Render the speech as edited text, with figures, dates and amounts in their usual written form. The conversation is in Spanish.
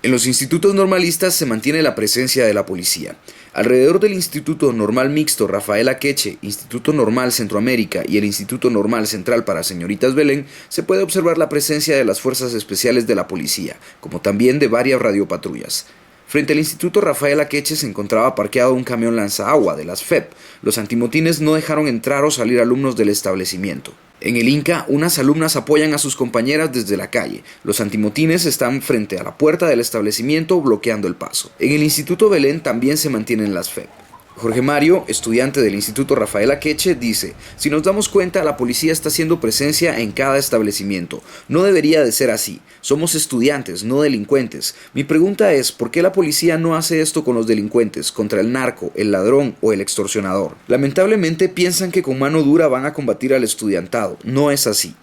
En los institutos normalistas se mantiene la presencia de la policía. Alrededor del Instituto Normal Mixto Rafael Akeche, Instituto Normal Centroamérica y el Instituto Normal Central para Señoritas Belén, se puede observar la presencia de las fuerzas especiales de la policía, como también de varias radiopatrullas. Frente al Instituto Rafael Akeche se encontraba parqueado un camión lanzaagua de las FEP. Los antimotines no dejaron entrar o salir alumnos del establecimiento. En el Inca, unas alumnas apoyan a sus compañeras desde la calle. Los antimotines están frente a la puerta del establecimiento bloqueando el paso. En el Instituto Belén también se mantienen las FEP. Jorge Mario, estudiante del Instituto Rafael Akeche, dice: si nos damos cuenta, la policía está haciendo presencia en cada establecimiento. No debería de ser así. Somos estudiantes, no delincuentes. Mi pregunta es, ¿por qué la policía no hace esto con los delincuentes, contra el narco, el ladrón o el extorsionador? Lamentablemente piensan que con mano dura van a combatir al estudiantado. No es así.